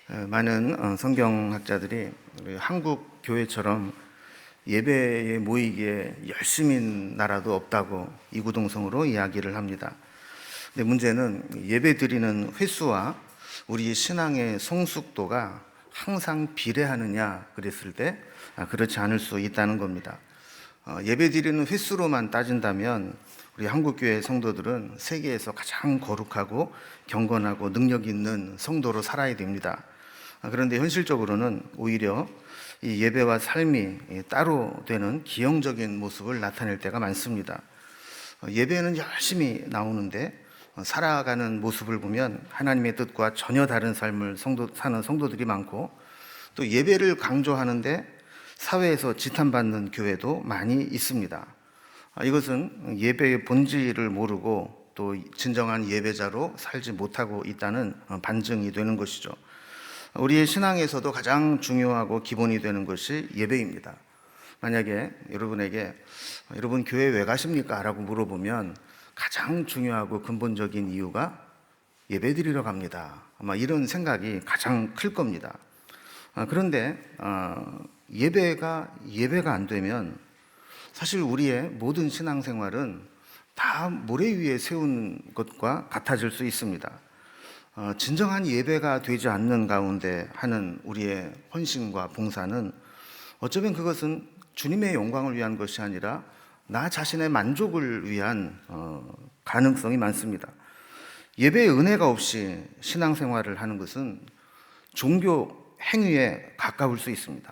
많은 성경학자들이 우리 한국 교회처럼 예배에 모이기에 열심인 나라도 없다고 이구동성으로 이야기를 합니다. 근데 문제는 예배 드리는 횟수와 우리 신앙의 성숙도가 항상 비례하느냐 그랬을 때 그렇지 않을 수 있다는 겁니다. 예배 드리는 횟수로만 따진다면 우리 한국교회 성도들은 세계에서 가장 거룩하고 경건하고 능력 있는 성도로 살아야 됩니다. 그런데 현실적으로는 오히려 이 예배와 삶이 따로 되는 기형적인 모습을 나타낼 때가 많습니다. 예배는 열심히 나오는데 살아가는 모습을 보면 하나님의 뜻과 전혀 다른 삶을 사는 성도들이 많고, 또 예배를 강조하는데 사회에서 지탄받는 교회도 많이 있습니다. 이것은 예배의 본질을 모르고 또 진정한 예배자로 살지 못하고 있다는 반증이 되는 것이죠. 우리의 신앙에서도 가장 중요하고 기본이 되는 것이 예배입니다. 만약에 여러분에게 여러분 교회 왜 가십니까? 라고 물어보면 가장 중요하고 근본적인 이유가 예배 드리러 갑니다. 아마 이런 생각이 가장 클 겁니다. 그런데 예배가 안 되면 사실 우리의 모든 신앙생활은 다 모래 위에 세운 것과 같아질 수 있습니다. 진정한 예배가 되지 않는 가운데 하는 우리의 헌신과 봉사는 어쩌면 그것은 주님의 영광을 위한 것이 아니라 나 자신의 만족을 위한 가능성이 많습니다. 예배의 은혜가 없이 신앙생활을 하는 것은 종교 행위에 가까울 수 있습니다.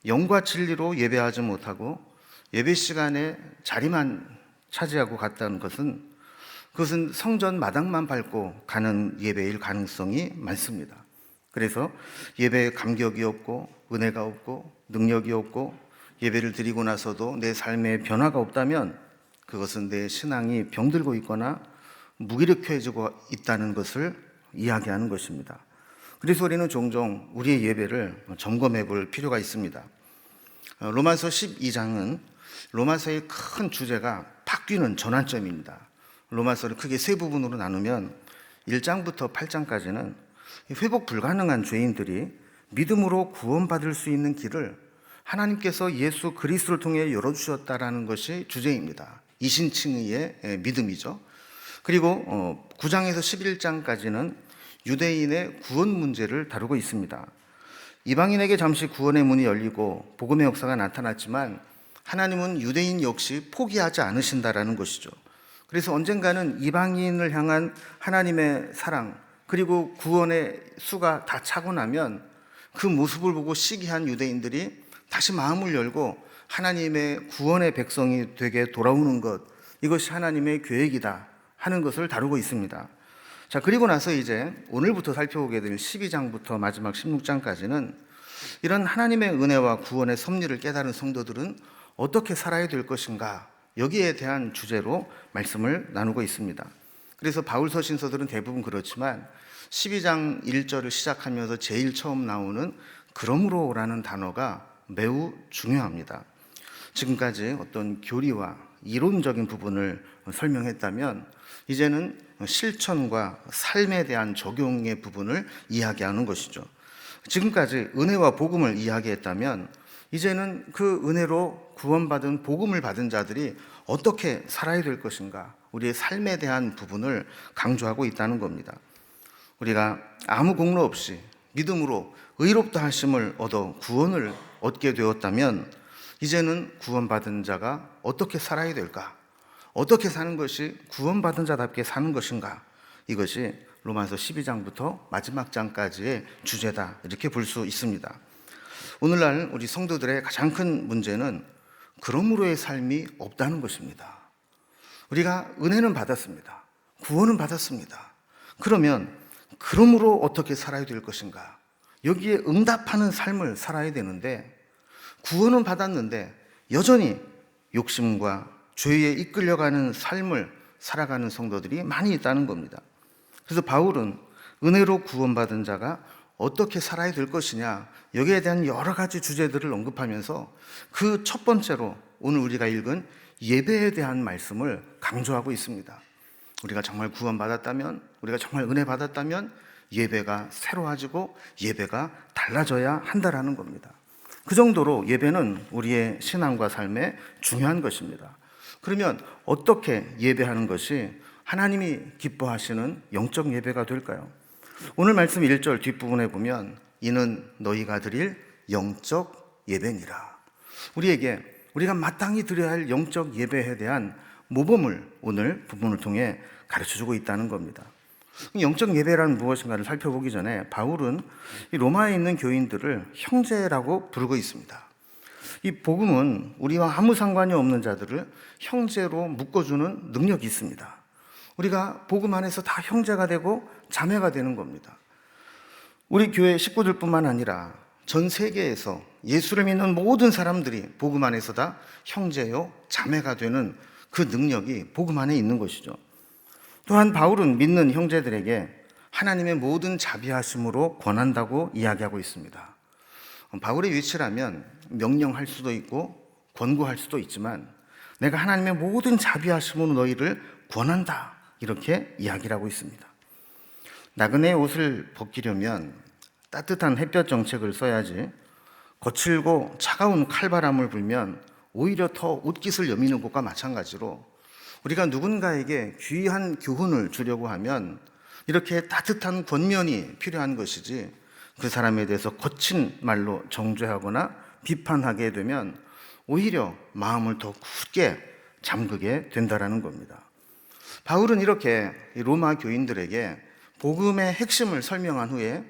영과 진리로 예배하지 못하고 예배 시간에 자리만 차지하고 갔다는 것은 그것은 성전 마당만 밟고 가는 예배일 가능성이 많습니다. 그래서 예배에 감격이 없고 은혜가 없고 능력이 없고 예배를 드리고 나서도 내 삶에 변화가 없다면 그것은 내 신앙이 병들고 있거나 무기력해지고 있다는 것을 이야기하는 것입니다. 그래서 우리는 종종 우리의 예배를 점검해 볼 필요가 있습니다. 로마서 12장은 로마서의 큰 주제가 바뀌는 전환점입니다. 로마서를 크게 세 부분으로 나누면 1장부터 8장까지는 회복 불가능한 죄인들이 믿음으로 구원받을 수 있는 길을 하나님께서 예수 그리스도를 통해 열어주셨다라는 것이 주제입니다. 이신칭의의 믿음이죠. 그리고 9장에서 11장까지는 유대인의 구원 문제를 다루고 있습니다. 이방인에게 잠시 구원의 문이 열리고 복음의 역사가 나타났지만 하나님은 유대인 역시 포기하지 않으신다라는 것이죠. 그래서 언젠가는 이방인을 향한 하나님의 사랑 그리고 구원의 수가 다 차고 나면 그 모습을 보고 시기한 유대인들이 다시 마음을 열고 하나님의 구원의 백성이 되게 돌아오는 것, 이것이 하나님의 계획이다 하는 것을 다루고 있습니다. 자, 그리고 나서 이제 오늘부터 살펴보게 될 12장부터 마지막 16장까지는 이런 하나님의 은혜와 구원의 섭리를 깨달은 성도들은 어떻게 살아야 될 것인가, 여기에 대한 주제로 말씀을 나누고 있습니다. 그래서 바울 서신서들은 대부분 그렇지만 12장 1절을 시작하면서 제일 처음 나오는 그러므로라는 단어가 매우 중요합니다. 지금까지 어떤 교리와 이론적인 부분을 설명했다면 이제는 실천과 삶에 대한 적용의 부분을 이야기하는 것이죠. 지금까지 은혜와 복음을 이야기했다면 이제는 그 은혜로 구원받은 복음을 받은 자들이 어떻게 살아야 될 것인가, 우리의 삶에 대한 부분을 강조하고 있다는 겁니다. 우리가 아무 공로 없이 믿음으로 의롭다 하심을 얻어 구원을 얻게 되었다면 이제는 구원받은 자가 어떻게 살아야 될까, 어떻게 사는 것이 구원받은 자답게 사는 것인가, 이것이 로마서 12장부터 마지막 장까지의 주제다, 이렇게 볼 수 있습니다. 오늘날 우리 성도들의 가장 큰 문제는 그러므로의 삶이 없다는 것입니다. 우리가 은혜는 받았습니다. 구원은 받았습니다. 그러면 그러므로 어떻게 살아야 될 것인가, 여기에 응답하는 삶을 살아야 되는데 구원은 받았는데 여전히 욕심과 죄에 이끌려가는 삶을 살아가는 성도들이 많이 있다는 겁니다. 그래서 바울은 은혜로 구원받은 자가 어떻게 살아야 될 것이냐, 여기에 대한 여러 가지 주제들을 언급하면서 그 첫 번째로 오늘 우리가 읽은 예배에 대한 말씀을 강조하고 있습니다. 우리가 정말 구원받았다면, 우리가 정말 은혜 받았다면 예배가 새로워지고 예배가 달라져야 한다라는 겁니다. 그 정도로 예배는 우리의 신앙과 삶에 중요한 것입니다. 그러면 어떻게 예배하는 것이 하나님이 기뻐하시는 영적 예배가 될까요? 오늘 말씀 1절 뒷부분에 보면 이는 너희가 드릴 영적 예배니라. 우리가 마땅히 드려야 할 영적 예배에 대한 모범을 오늘 부분을 통해 가르쳐주고 있다는 겁니다. 영적 예배란 무엇인가를 살펴보기 전에 바울은 이 로마에 있는 교인들을 형제라고 부르고 있습니다. 이 복음은 우리와 아무 상관이 없는 자들을 형제로 묶어주는 능력이 있습니다. 우리가 복음 안에서 다 형제가 되고 자매가 되는 겁니다. 우리 교회 식구들뿐만 아니라 전 세계에서 예수를 믿는 모든 사람들이 복음 안에서 다 형제요 자매가 되는 그 능력이 복음 안에 있는 것이죠. 또한 바울은 믿는 형제들에게 하나님의 모든 자비하심으로 권한다고 이야기하고 있습니다. 바울의 위치라면 명령할 수도 있고 권고할 수도 있지만 내가 하나님의 모든 자비하심으로 너희를 권한다, 이렇게 이야기를 하고 있습니다. 나그네의 옷을 벗기려면 따뜻한 햇볕 정책을 써야지 거칠고 차가운 칼바람을 불면 오히려 더 옷깃을 여미는 것과 마찬가지로 우리가 누군가에게 귀한 교훈을 주려고 하면 이렇게 따뜻한 권면이 필요한 것이지 그 사람에 대해서 거친 말로 정죄하거나 비판하게 되면 오히려 마음을 더 굳게 잠그게 된다는 겁니다. 바울은 이렇게 로마 교인들에게 복음의 핵심을 설명한 후에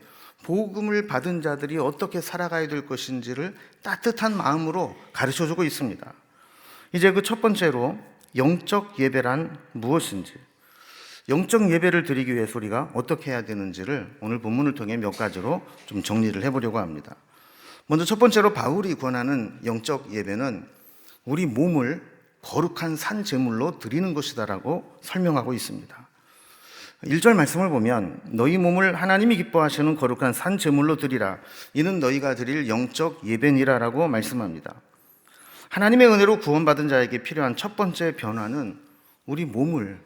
복음을 받은 자들이 어떻게 살아가야 될 것인지를 따뜻한 마음으로 가르쳐주고 있습니다. 이제 그 첫 번째로 영적 예배란 무엇인지, 영적 예배를 드리기 위해서 우리가 어떻게 해야 되는지를 오늘 본문을 통해 몇 가지로 좀 정리를 해보려고 합니다. 먼저 첫 번째로 바울이 권하는 영적 예배는 우리 몸을 거룩한 산 제물로 드리는 것이다라고 설명하고 있습니다. 1절 말씀을 보면 너희 몸을 하나님이 기뻐하시는 거룩한 산 제물로 드리라. 이는 너희가 드릴 영적 예배니라라고 말씀합니다. 하나님의 은혜로 구원받은 자에게 필요한 첫 번째 변화는 우리 몸을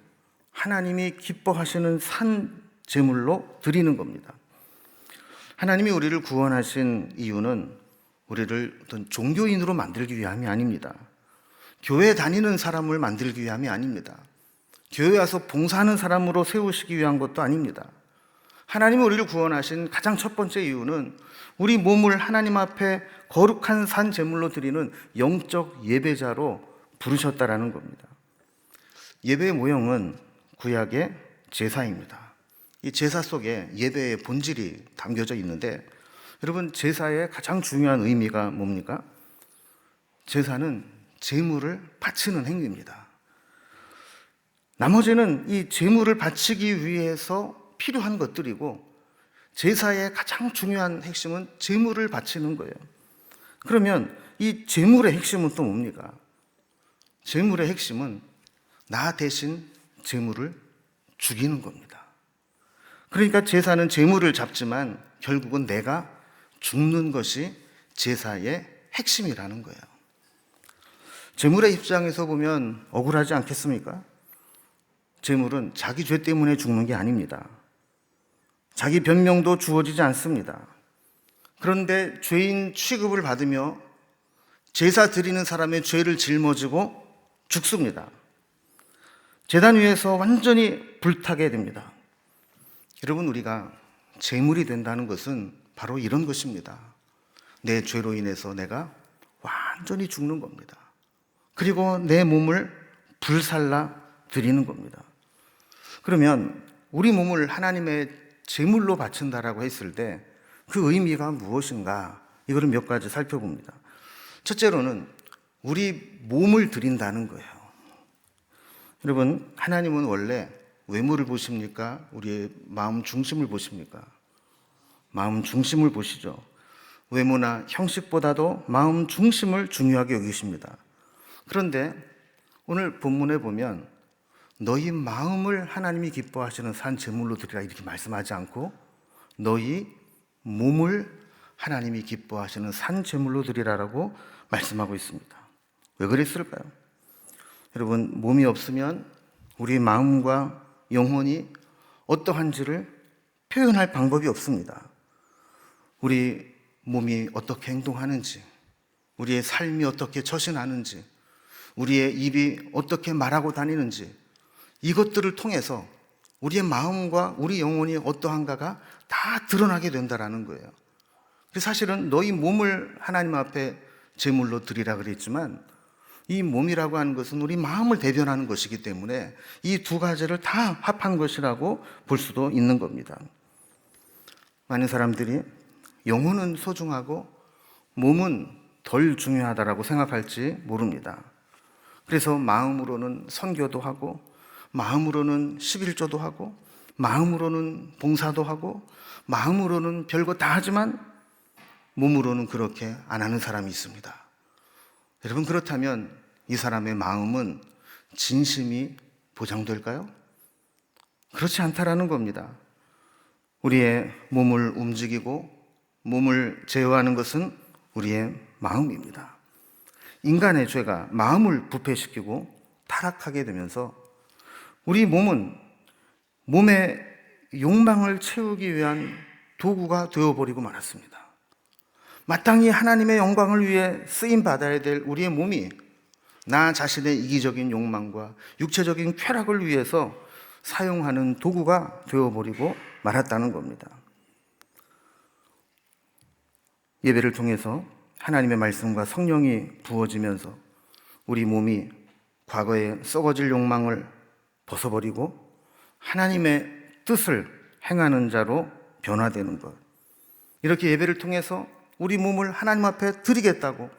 하나님이 기뻐하시는 산 제물로 드리는 겁니다. 하나님이 우리를 구원하신 이유는 우리를 어떤 종교인으로 만들기 위함이 아닙니다. 교회 다니는 사람을 만들기 위함이 아닙니다. 교회 와서 봉사하는 사람으로 세우시기 위한 것도 아닙니다. 하나님이 우리를 구원하신 가장 첫 번째 이유는 우리 몸을 하나님 앞에 거룩한 산 제물로 드리는 영적 예배자로 부르셨다라는 겁니다. 예배의 모형은 구약의 제사입니다. 이 제사 속에 예배의 본질이 담겨져 있는데 여러분, 제사의 가장 중요한 의미가 뭡니까? 제사는 제물을 바치는 행위입니다. 나머지는 이 제물을 바치기 위해서 필요한 것들이고 제사의 가장 중요한 핵심은 제물을 바치는 거예요. 그러면 이 제물의 핵심은 또 뭡니까? 제물의 핵심은 나 대신 제물을 죽이는 겁니다. 그러니까 제사는 제물을 잡지만 결국은 내가 죽는 것이 제사의 핵심이라는 거예요. 제물의 입장에서 보면 억울하지 않겠습니까? 제물은 자기 죄 때문에 죽는 게 아닙니다. 자기 변명도 주어지지 않습니다. 그런데 죄인 취급을 받으며 제사 드리는 사람의 죄를 짊어지고 죽습니다. 제단 위에서 완전히 불타게 됩니다. 여러분, 우리가 제물이 된다는 것은 바로 이런 것입니다. 내 죄로 인해서 내가 완전히 죽는 겁니다. 그리고 내 몸을 불살라 드리는 겁니다. 그러면 우리 몸을 하나님의 제물로 바친다라고 했을 때 그 의미가 무엇인가? 이거를 몇 가지 살펴봅니다. 첫째로는 우리 몸을 드린다는 거예요. 여러분, 하나님은 원래 외모를 보십니까? 우리의 마음 중심을 보십니까? 마음 중심을 보시죠. 외모나 형식보다도 마음 중심을 중요하게 여기십니다. 그런데 오늘 본문에 보면 너희 마음을 하나님이 기뻐하시는 산 제물로 드리라 이렇게 말씀하지 않고 너희 몸을 하나님이 기뻐하시는 산 제물로 드리라라고 말씀하고 있습니다. 왜 그랬을까요? 여러분, 몸이 없으면 우리 마음과 영혼이 어떠한지를 표현할 방법이 없습니다. 우리 몸이 어떻게 행동하는지, 우리의 삶이 어떻게 처신하는지, 우리의 입이 어떻게 말하고 다니는지, 이것들을 통해서 우리의 마음과 우리 영혼이 어떠한가가 다 드러나게 된다라는 거예요. 사실은 너희 몸을 하나님 앞에 제물로 드리라 그랬지만, 이 몸이라고 하는 것은 우리 마음을 대변하는 것이기 때문에 이 두 가지를 다 합한 것이라고 볼 수도 있는 겁니다. 많은 사람들이 영혼은 소중하고 몸은 덜 중요하다라고 생각할지 모릅니다. 그래서 마음으로는 선교도 하고, 마음으로는 11조도 하고, 마음으로는 봉사도 하고, 마음으로는 별거 다 하지만 몸으로는 그렇게 안 하는 사람이 있습니다. 여러분, 그렇다면 이 사람의 마음은 진심이 보장될까요? 그렇지 않다라는 겁니다. 우리의 몸을 움직이고 몸을 제어하는 것은 우리의 마음입니다. 인간의 죄가 마음을 부패시키고 타락하게 되면서 우리 몸은 몸의 욕망을 채우기 위한 도구가 되어버리고 말았습니다. 마땅히 하나님의 영광을 위해 쓰임 받아야 될 우리의 몸이 나 자신의 이기적인 욕망과 육체적인 쾌락을 위해서 사용하는 도구가 되어버리고 말았다는 겁니다. 예배를 통해서 하나님의 말씀과 성령이 부어지면서 우리 몸이 과거의 썩어질 욕망을 벗어버리고 하나님의 뜻을 행하는 자로 변화되는 것, 이렇게 예배를 통해서 우리 몸을 하나님 앞에 드리겠다고,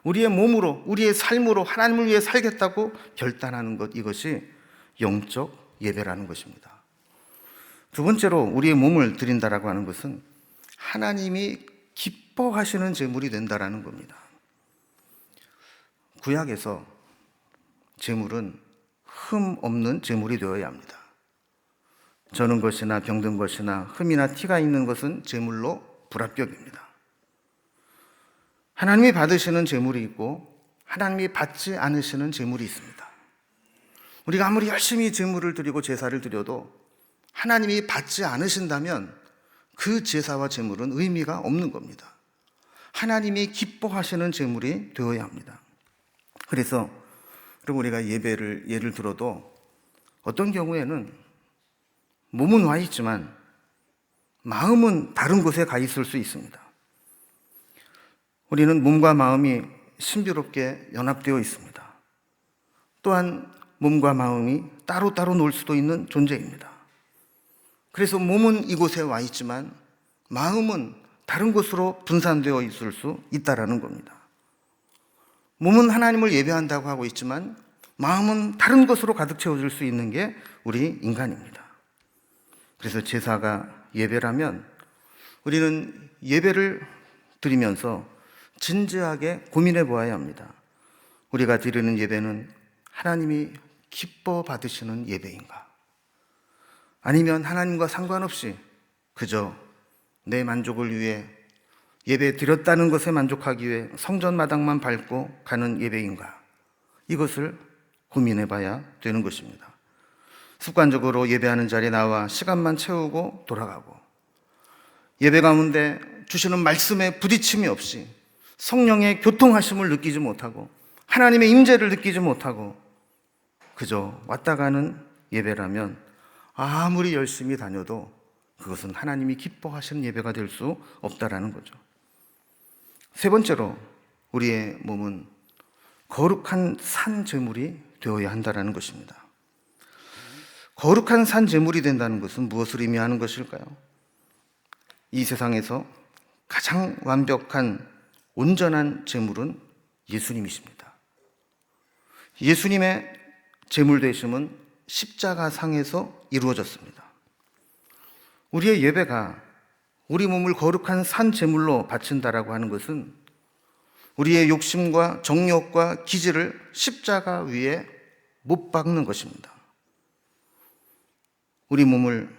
우리의 몸으로, 우리의 삶으로 하나님을 위해 살겠다고 결단하는 것, 이것이 영적 예배라는 것입니다. 두 번째로 우리의 몸을 드린다라고 하는 것은 하나님이 기뻐하시는 제물이 된다라는 겁니다. 구약에서 제물은 흠 없는 제물이 되어야 합니다. 저는 것이나 병든 것이나 흠이나 티가 있는 것은 제물로 불합격입니다. 하나님이 받으시는 제물이 있고 하나님이 받지 않으시는 제물이 있습니다. 우리가 아무리 열심히 제물을 드리고 제사를 드려도 하나님이 받지 않으신다면 그 제사와 제물은 의미가 없는 겁니다. 하나님이 기뻐하시는 제물이 되어야 합니다. 그래서 우리가 예배를 예를 들어도 어떤 경우에는 몸은 와 있지만 마음은 다른 곳에 가 있을 수 있습니다. 우리는 몸과 마음이 신비롭게 연합되어 있습니다. 또한 몸과 마음이 따로따로 놀 수도 있는 존재입니다. 그래서 몸은 이곳에 와 있지만 마음은 다른 곳으로 분산되어 있을 수 있다는 겁니다. 몸은 하나님을 예배한다고 하고 있지만 마음은 다른 것으로 가득 채워질 수 있는 게 우리 인간입니다. 그래서 제사가 예배라면 우리는 예배를 드리면서 진지하게 고민해 보아야 합니다. 우리가 드리는 예배는 하나님이 기뻐 받으시는 예배인가? 아니면 하나님과 상관없이 그저 내 만족을 위해 예배 드렸다는 것에 만족하기 위해 성전마당만 밟고 가는 예배인가? 이것을 고민해 봐야 되는 것입니다. 습관적으로 예배하는 자리에 나와 시간만 채우고 돌아가고, 예배 가운데 주시는 말씀에 부딪힘이 없이 성령의 교통하심을 느끼지 못하고 하나님의 임재를 느끼지 못하고 그저 왔다 가는 예배라면 아무리 열심히 다녀도 그것은 하나님이 기뻐하시는 예배가 될 수 없다라는 거죠. 세 번째로 우리의 몸은 거룩한 산 제물이 되어야 한다라는 것입니다. 거룩한 산 제물이 된다는 것은 무엇을 의미하는 것일까요? 이 세상에서 가장 완벽한 온전한 제물은 예수님이십니다. 예수님의 제물 되심은 십자가상에서 이루어졌습니다. 우리의 예배가 우리 몸을 거룩한 산 제물로 바친다라고 하는 것은 우리의 욕심과 정욕과 기질을 십자가 위에 못 박는 것입니다. 우리 몸을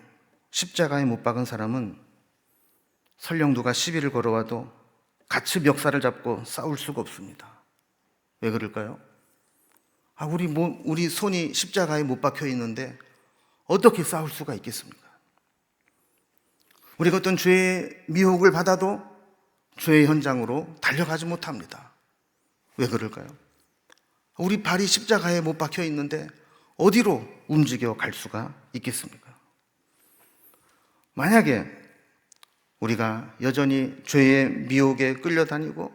십자가에 못 박은 사람은 설령 누가 시비를 걸어와도 같이 멱살을 잡고 싸울 수가 없습니다. 왜 그럴까요? 우리 손이 십자가에 못 박혀 있는데 어떻게 싸울 수가 있겠습니까? 우리가 어떤 죄의 미혹을 받아도 죄의 현장으로 달려가지 못합니다. 왜 그럴까요? 우리 발이 십자가에 못 박혀 있는데 어디로 움직여 갈 수가 있겠습니까? 만약에 우리가 여전히 죄의 미혹에 끌려다니고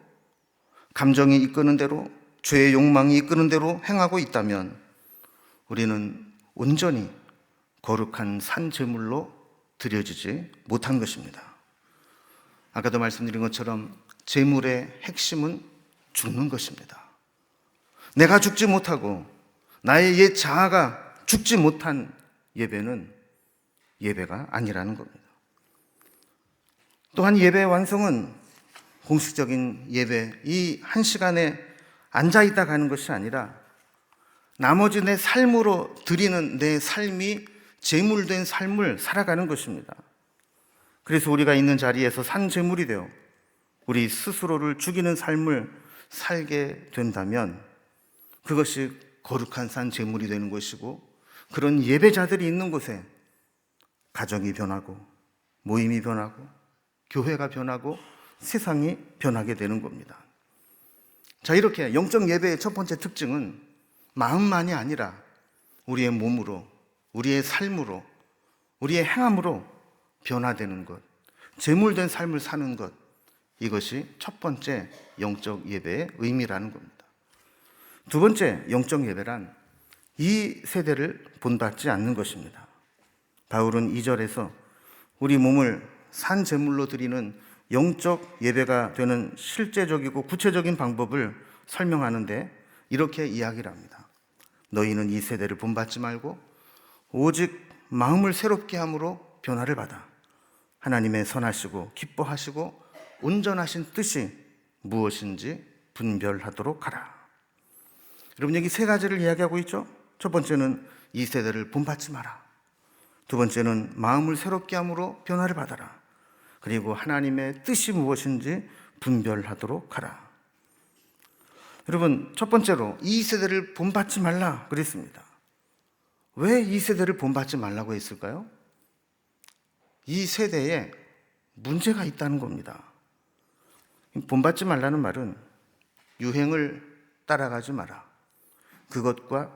감정이 이끄는 대로, 죄의 욕망이 이끄는 대로 행하고 있다면 우리는 온전히 거룩한 산 제물로 드려지지 못한 것입니다. 아까도 말씀드린 것처럼 제물의 핵심은 죽는 것입니다. 내가 죽지 못하고 나의 옛 자아가 죽지 못한 예배는 예배가 아니라는 겁니다. 또한 예배의 완성은 공식적인 예배, 이 한 시간에 앉아있다 가는 것이 아니라 나머지 내 삶으로 드리는 내 삶이 제물된 삶을 살아가는 것입니다. 그래서 우리가 있는 자리에서 산 제물이 되어 우리 스스로를 죽이는 삶을 살게 된다면 그것이 거룩한 산 제물이 되는 것이고, 그런 예배자들이 있는 곳에 가정이 변하고 모임이 변하고 교회가 변하고 세상이 변하게 되는 겁니다. 자, 이렇게 영적 예배의 첫 번째 특징은 마음만이 아니라 우리의 몸으로, 우리의 삶으로, 우리의 행함으로 변화되는 것, 제물된 삶을 사는 것, 이것이 첫 번째 영적 예배의 의미라는 겁니다. 두 번째 영적 예배란 이 세대를 본받지 않는 것입니다. 바울은 2절에서 우리 몸을 산 제물로 드리는 영적 예배가 되는 실제적이고 구체적인 방법을 설명하는데 이렇게 이야기를 합니다. 너희는 이 세대를 본받지 말고 오직 마음을 새롭게 함으로 변화를 받아 하나님의 선하시고 기뻐하시고 온전하신 뜻이 무엇인지 분별하도록 하라. 여러분, 여기 세 가지를 이야기하고 있죠. 첫 번째는 이 세대를 본받지 마라. 두 번째는 마음을 새롭게 함으로 변화를 받아라. 그리고 하나님의 뜻이 무엇인지 분별하도록 하라. 여러분, 첫 번째로 이 세대를 본받지 말라 그랬습니다. 왜 이 세대를 본받지 말라고 했을까요? 이 세대에 문제가 있다는 겁니다. 본받지 말라는 말은 유행을 따라가지 마라, 그것과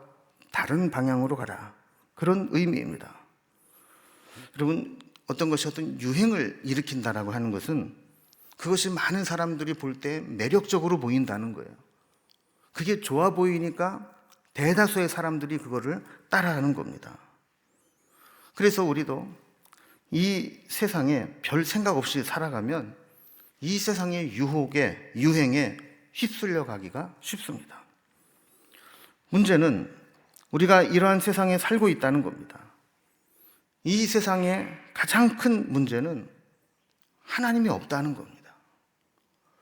다른 방향으로 가라, 그런 의미입니다. 여러분, 어떤 것이 어떤 유행을 일으킨다라고 하는 것은 그것이 많은 사람들이 볼 때 매력적으로 보인다는 거예요. 그게 좋아 보이니까 대다수의 사람들이 그거를 따라하는 겁니다. 그래서 우리도 이 세상에 별 생각 없이 살아가면 이 세상의 유혹에, 유행에 휩쓸려 가기가 쉽습니다. 문제는 우리가 이러한 세상에 살고 있다는 겁니다. 이 세상의 가장 큰 문제는 하나님이 없다는 겁니다.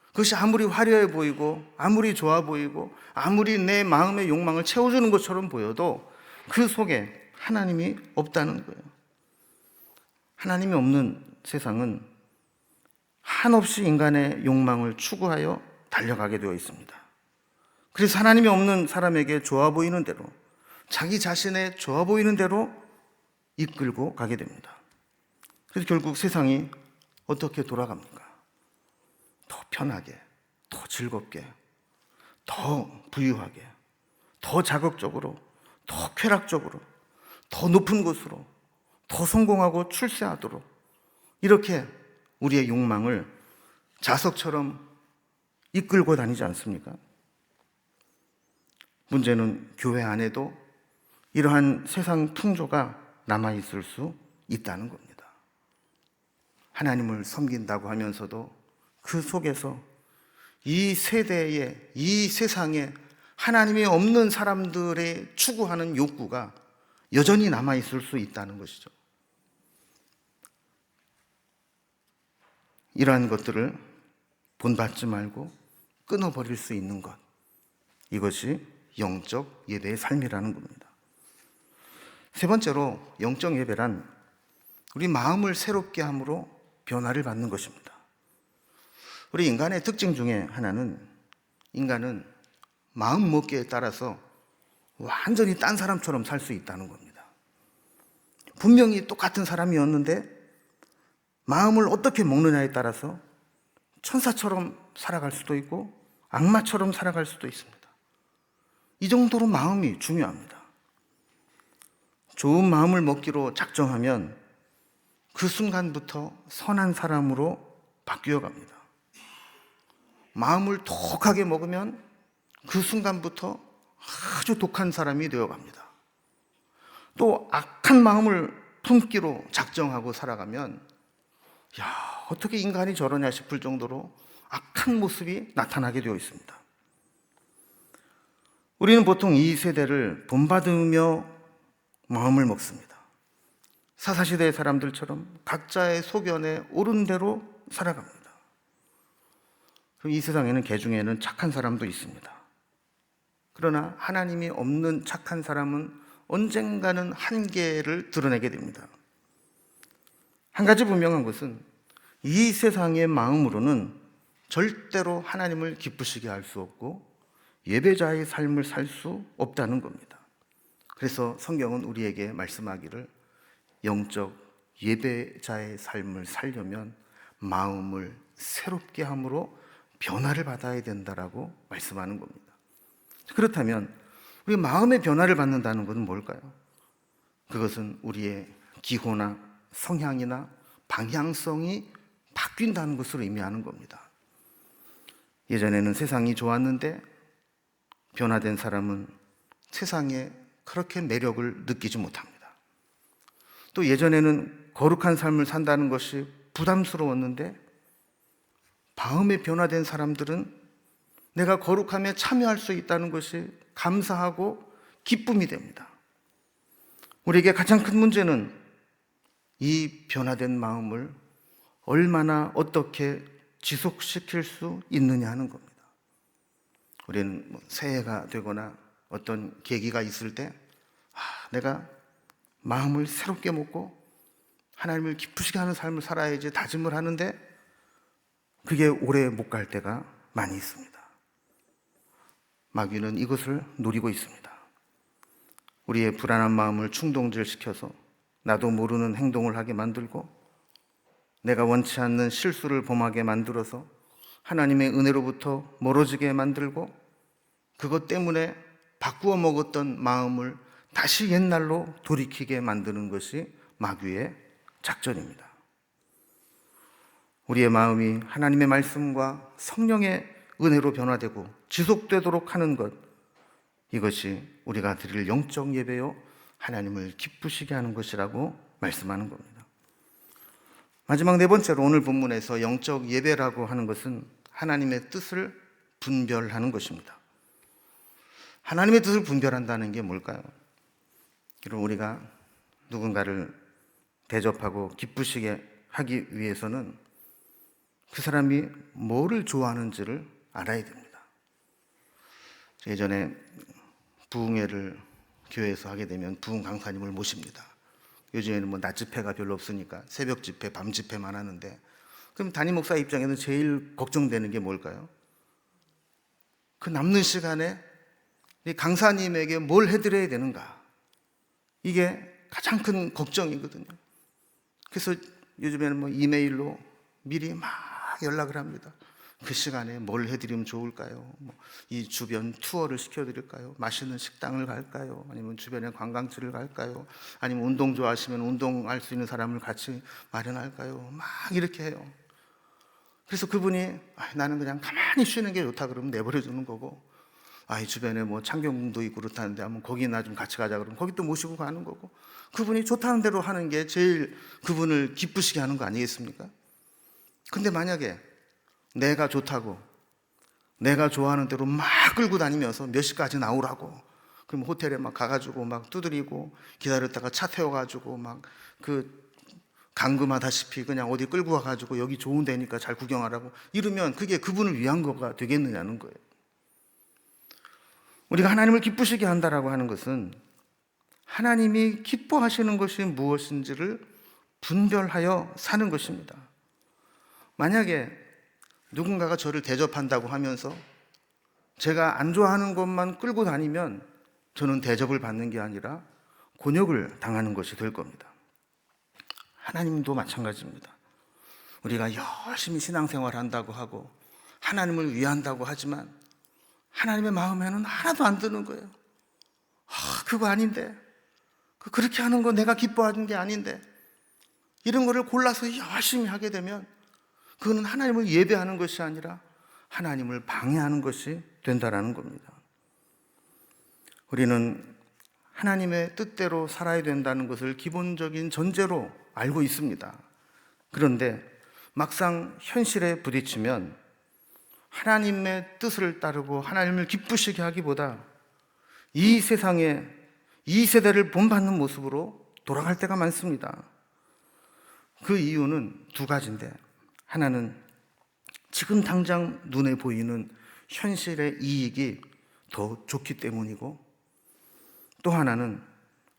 그것이 아무리 화려해 보이고 아무리 좋아 보이고 아무리 내 마음의 욕망을 채워주는 것처럼 보여도 그 속에 하나님이 없다는 거예요. 하나님이 없는 세상은 한없이 인간의 욕망을 추구하여 달려가게 되어 있습니다. 그래서 하나님이 없는 사람에게 좋아 보이는 대로, 자기 자신의 좋아 보이는 대로 이끌고 가게 됩니다. 그래서 결국 세상이 어떻게 돌아갑니까? 더 편하게, 더 즐겁게, 더 부유하게, 더 자극적으로, 더 쾌락적으로, 더 높은 곳으로, 더 성공하고 출세하도록, 이렇게 우리의 욕망을 자석처럼 이끌고 다니지 않습니까? 문제는 교회 안에도 이러한 세상 풍조가 남아있을 수 있다는 겁니다. 하나님을 섬긴다고 하면서도 그 속에서 이 세대에, 이 세상에 하나님이 없는 사람들의 추구하는 욕구가 여전히 남아있을 수 있다는 것이죠. 이러한 것들을 본받지 말고 끊어버릴 수 있는 것, 이것이 영적 예배의 삶이라는 겁니다. 세 번째로 영적 예배란 우리 마음을 새롭게 함으로 변화를 받는 것입니다. 우리 인간의 특징 중에 하나는 인간은 마음 먹기에 따라서 완전히 딴 사람처럼 살 수 있다는 겁니다. 분명히 똑같은 사람이었는데 마음을 어떻게 먹느냐에 따라서 천사처럼 살아갈 수도 있고 악마처럼 살아갈 수도 있습니다. 이 정도로 마음이 중요합니다. 좋은 마음을 먹기로 작정하면 그 순간부터 선한 사람으로 바뀌어 갑니다. 마음을 독하게 먹으면 그 순간부터 아주 독한 사람이 되어 갑니다. 또 악한 마음을 품기로 작정하고 살아가면 어떻게 인간이 저러냐 싶을 정도로 악한 모습이 나타나게 되어 있습니다. 우리는 보통 이 세대를 본받으며 마음을 먹습니다. 사사시대의 사람들처럼 각자의 소견에 옳은 대로 살아갑니다. 이 세상에는 개 중에는 착한 사람도 있습니다. 그러나 하나님이 없는 착한 사람은 언젠가는 한계를 드러내게 됩니다. 한 가지 분명한 것은 이 세상의 마음으로는 절대로 하나님을 기쁘시게 할 수 없고 예배자의 삶을 살 수 없다는 겁니다. 그래서 성경은 우리에게 말씀하기를 영적 예배자의 삶을 살려면 마음을 새롭게 함으로 변화를 받아야 된다라고 말씀하는 겁니다. 그렇다면 우리 마음의 변화를 받는다는 것은 뭘까요? 그것은 우리의 기호나 성향이나 방향성이 바뀐다는 것을 의미하는 겁니다. 예전에는 세상이 좋았는데 변화된 사람은 세상에 그렇게 매력을 느끼지 못합니다. 또 예전에는 거룩한 삶을 산다는 것이 부담스러웠는데 마음에 변화된 사람들은 내가 거룩함에 참여할 수 있다는 것이 감사하고 기쁨이 됩니다. 우리에게 가장 큰 문제는 이 변화된 마음을 얼마나 어떻게 지속시킬 수 있느냐 하는 겁니다. 우리는 새해가 되거나 어떤 계기가 있을 때 내가 마음을 새롭게 먹고 하나님을 기쁘시게 하는 삶을 살아야지 다짐을 하는데 그게 오래 못 갈 때가 많이 있습니다. 마귀는 이것을 노리고 있습니다. 우리의 불안한 마음을 충동질시켜서 나도 모르는 행동을 하게 만들고 내가 원치 않는 실수를 범하게 만들어서 하나님의 은혜로부터 멀어지게 만들고 그것 때문에 바꾸어 먹었던 마음을 다시 옛날로 돌이키게 만드는 것이 마귀의 작전입니다. 우리의 마음이 하나님의 말씀과 성령의 은혜로 변화되고 지속되도록 하는 것, 이것이 우리가 드릴 영적 예배요 하나님을 기쁘시게 하는 것이라고 말씀하는 겁니다. 마지막 네 번째로 오늘 본문에서 영적 예배라고 하는 것은 하나님의 뜻을 분별하는 것입니다. 하나님의 뜻을 분별한다는 게 뭘까요? 여러분, 우리가 누군가를 대접하고 기쁘시게 하기 위해서는 그 사람이 뭐를 좋아하는지를 알아야 됩니다. 예전에 부흥회를 교회에서 하게 되면 부흥 강사님을 모십니다. 요즘에는 낮 집회가 별로 없으니까 새벽 집회, 밤 집회만 하는데, 그럼 담임 목사 입장에는 제일 걱정되는 게 뭘까요? 그 남는 시간에 이 강사님에게 뭘 해드려야 되는가? 이게 가장 큰 걱정이거든요. 그래서 요즘에는 이메일로 미리 막 연락을 합니다. 그 시간에 뭘 해드리면 좋을까요? 이 주변 투어를 시켜드릴까요? 맛있는 식당을 갈까요? 아니면 주변에 관광지를 갈까요? 아니면 운동 좋아하시면 운동할 수 있는 사람을 같이 마련할까요? 막 이렇게 해요. 그래서 그분이 나는 그냥 가만히 쉬는 게 좋다 그러면 내버려 두는 거고, 이 주변에 창경궁도 있고 그렇다는데 한번 거기 나 좀 같이 가자 그러면 거기 또 모시고 가는 거고, 그분이 좋다는 대로 하는 게 제일 그분을 기쁘시게 하는 거 아니겠습니까? 근데 만약에 내가 좋다고 내가 좋아하는 대로 막 끌고 다니면서 몇 시까지 나오라고, 그럼 호텔에 막 가가지고 막 두드리고 기다렸다가 차 태워가지고 막 감금하다시피 그냥 어디 끌고 가가지고 여기 좋은 데니까 잘 구경하라고 이러면 그게 그분을 위한 거가 되겠느냐는 거예요. 우리가 하나님을 기쁘시게 한다라고 하는 것은 하나님이 기뻐하시는 것이 무엇인지를 분별하여 사는 것입니다. 만약에 누군가가 저를 대접한다고 하면서 제가 안 좋아하는 것만 끌고 다니면 저는 대접을 받는 게 아니라 곤욕을 당하는 것이 될 겁니다. 하나님도 마찬가지입니다. 우리가 열심히 신앙생활 한다고 하고 하나님을 위한다고 하지만 하나님의 마음에는 하나도 안 드는 거예요. 그거 아닌데, 그렇게 하는 거 내가 기뻐하는 게 아닌데, 이런 거를 골라서 열심히 하게 되면 그거는 하나님을 예배하는 것이 아니라 하나님을 방해하는 것이 된다라는 겁니다. 우리는 하나님의 뜻대로 살아야 된다는 것을 기본적인 전제로 알고 있습니다. 그런데 막상 현실에 부딪히면 하나님의 뜻을 따르고 하나님을 기쁘시게 하기보다 이 세상에 이 세대를 본받는 모습으로 돌아갈 때가 많습니다. 그 이유는 두 가지인데, 하나는 지금 당장 눈에 보이는 현실의 이익이 더 좋기 때문이고, 또 하나는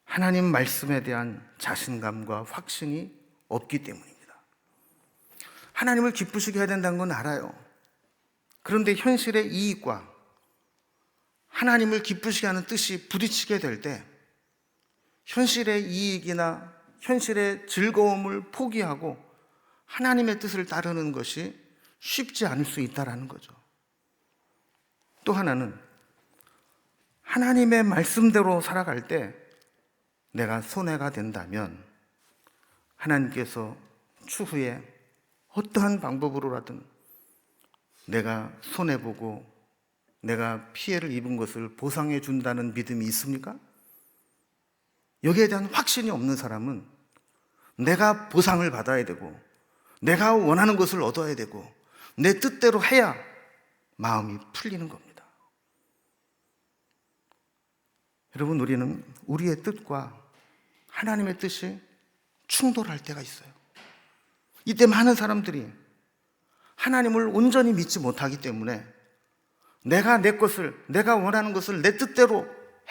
하나님 말씀에 대한 자신감과 확신이 없기 때문입니다. 하나님을 기쁘시게 해야 된다는 건 알아요. 그런데 현실의 이익과 하나님을 기쁘시게 하는 뜻이 부딪히게 될 때 현실의 이익이나 현실의 즐거움을 포기하고 하나님의 뜻을 따르는 것이 쉽지 않을 수 있다는 거죠. 또 하나는 하나님의 말씀대로 살아갈 때 내가 손해가 된다면 하나님께서 추후에 어떠한 방법으로라든 내가 손해보고 내가 피해를 입은 것을 보상해 준다는 믿음이 있습니까? 여기에 대한 확신이 없는 사람은 내가 보상을 받아야 되고 내가 원하는 것을 얻어야 되고 내 뜻대로 해야 마음이 풀리는 겁니다. 여러분, 우리는 우리의 뜻과 하나님의 뜻이 충돌할 때가 있어요. 이때 많은 사람들이 하나님을 온전히 믿지 못하기 때문에 내가 내 것을, 내가 원하는 것을 내 뜻대로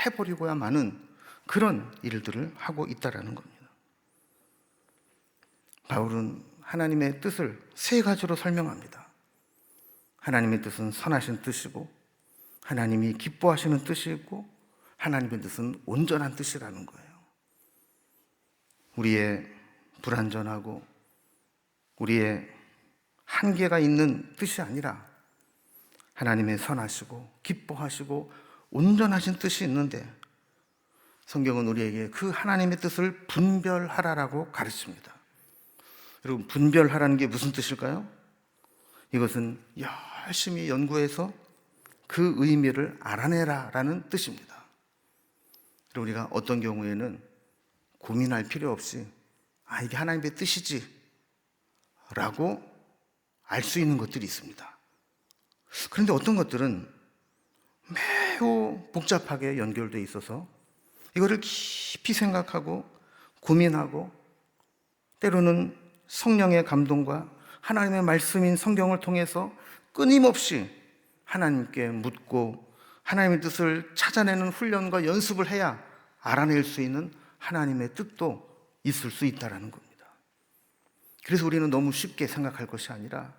해버리고야 마는 그런 일들을 하고 있다는 겁니다. 바울은 하나님의 뜻을 세 가지로 설명합니다. 하나님의 뜻은 선하신 뜻이고, 하나님이 기뻐하시는 뜻이 있고, 하나님의 뜻은 온전한 뜻이라는 거예요. 우리의 불완전하고 우리의 한계가 있는 뜻이 아니라 하나님의 선하시고 기뻐하시고 온전하신 뜻이 있는데, 성경은 우리에게 그 하나님의 뜻을 분별하라라고 가르칩니다. 여러분, 분별하라는 게 무슨 뜻일까요? 이것은 열심히 연구해서 그 의미를 알아내라라는 뜻입니다. 우리가 어떤 경우에는 고민할 필요 없이 이게 하나님의 뜻이지 라고 알 수 있는 것들이 있습니다. 그런데 어떤 것들은 매우 복잡하게 연결되어 있어서 이거를 깊이 생각하고 고민하고 때로는 성령의 감동과 하나님의 말씀인 성경을 통해서 끊임없이 하나님께 묻고 하나님의 뜻을 찾아내는 훈련과 연습을 해야 알아낼 수 있는 하나님의 뜻도 있을 수 있다는 겁니다. 그래서 우리는 너무 쉽게 생각할 것이 아니라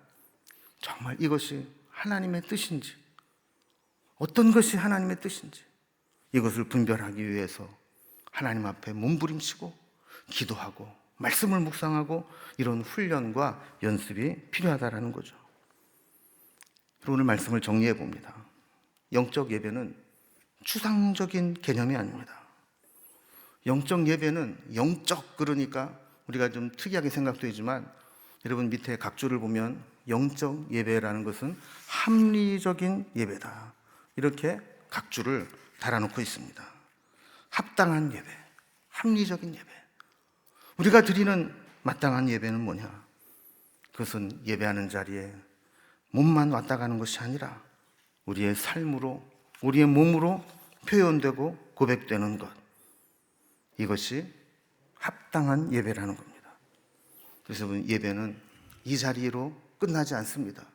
정말 이것이 하나님의 뜻인지, 어떤 것이 하나님의 뜻인지 이것을 분별하기 위해서 하나님 앞에 몸부림치고 기도하고 말씀을 묵상하고 이런 훈련과 연습이 필요하다는 거죠. 오늘 말씀을 정리해 봅니다. 영적 예배는 추상적인 개념이 아닙니다. 영적 예배는 영적, 그러니까 우리가 좀 특이하게 생각되지만 여러분 밑에 각주를 보면 영적 예배라는 것은 합리적인 예배다, 이렇게 각주를 달아놓고 있습니다. 합당한 예배, 합리적인 예배. 우리가 드리는 마땅한 예배는 뭐냐? 그것은 예배하는 자리에 몸만 왔다 가는 것이 아니라 우리의 삶으로, 우리의 몸으로 표현되고 고백되는 것, 이것이 합당한 예배라는 겁니다. 그래서 예배는 이 자리로 끝나지 않습니다.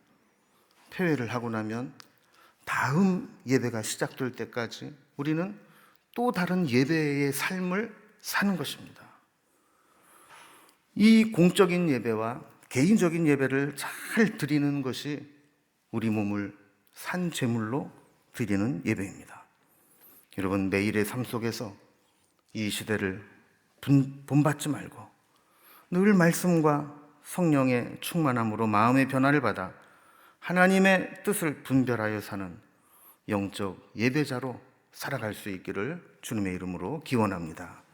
표회를 하고 나면 다음 예배가 시작될 때까지 우리는 또 다른 예배의 삶을 사는 것입니다. 이 공적인 예배와 개인적인 예배를 잘 드리는 것이 우리 몸을 산 제물로 드리는 예배입니다. 여러분, 매일의 삶 속에서 이 시대를 본받지 말고 늘 말씀과 성령의 충만함으로 마음의 변화를 받아 하나님의 뜻을 분별하여 사는 영적 예배자로 살아갈 수 있기를 주님의 이름으로 기원합니다.